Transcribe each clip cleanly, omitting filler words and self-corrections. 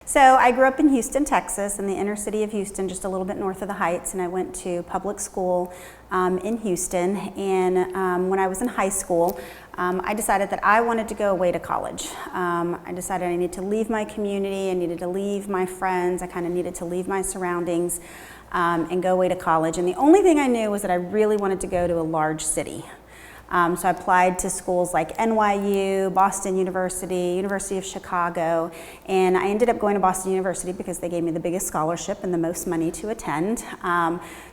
So I grew up in Houston, Texas, in the inner city of Houston, just a little bit north of the Heights, and I went to public school in Houston. And when I was in high school, I decided that I wanted to go away to college. I decided I needed to leave my community, I needed to leave my friends, I kind of needed to leave my surroundings and go away to college. And the only thing I knew was that I really wanted to go to a large city. So I applied to schools like NYU, Boston University, University of Chicago, and I ended up going to Boston University because they gave me the biggest scholarship and the most money to attend.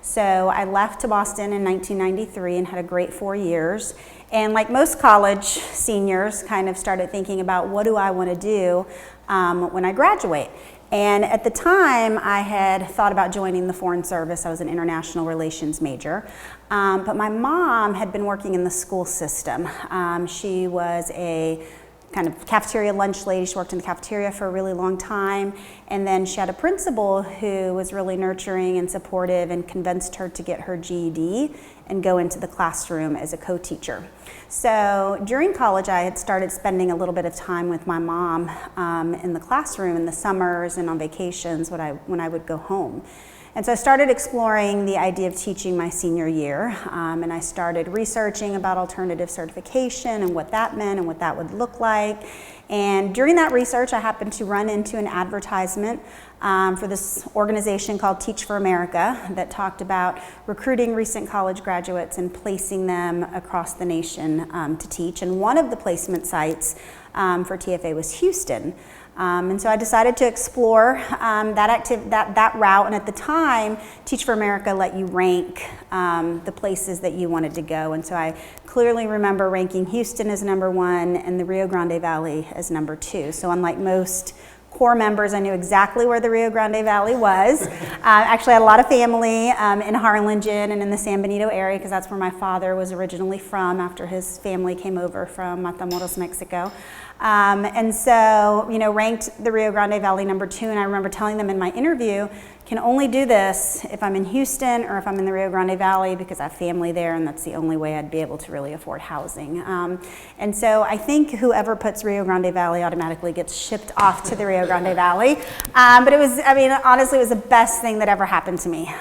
So I left to Boston in 1993 and had a great 4 years. And like most college seniors, kind of started thinking about what do I want to do when I graduate. And at the time, I had thought about joining the Foreign Service. I was an international relations major. But my mom had been working in the school system. She was a kind of cafeteria lunch lady. She worked in the cafeteria for a really long time. And then she had a principal who was really nurturing and supportive and convinced her to get her GED and go into the classroom as a co-teacher. So during college, I had started spending a little bit of time with my mom in the classroom in the summers and on vacations when I would go home. And so I started exploring the idea of teaching my senior year, and I started researching about alternative certification and what that meant and what that would look like. And during that research, I happened to run into an advertisement for this organization called Teach for America that talked about recruiting recent college graduates and placing them across the nation to teach. And one of the placement sites for TFA was Houston. And so I decided to explore that route, and at the time, Teach for America let you rank the places that you wanted to go, and so I clearly remember ranking Houston as #1 and the Rio Grande Valley as #2. So unlike most core members, I knew exactly where the Rio Grande Valley was. Actually, I had a lot of family in Harlingen and in the San Benito area because that's where my father was originally from after his family came over from Matamoros, Mexico. And so, ranked the Rio Grande Valley #2, and I remember telling them in my interview, can only do this if I'm in Houston or if I'm in the Rio Grande Valley because I have family there and that's the only way I'd be able to really afford housing. And so I think whoever puts Rio Grande Valley automatically gets shipped off to the Rio Grande Valley. But it was, honestly, it was the best thing that ever happened to me,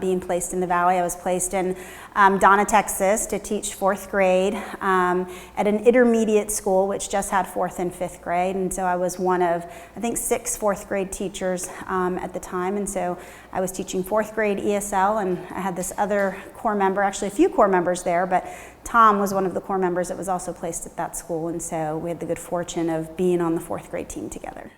being placed in the Valley. I was placed in Donna, Texas to teach 4th grade at an intermediate school which just had 4th and 5th grade. And so I was one of, I think, 6 4th grade teachers at the time. And so I was teaching 4th grade ESL, and I had this other core member, actually a few core members there, but Tom was one of the core members that was also placed at that school. And so we had the good fortune of being on the 4th grade team together.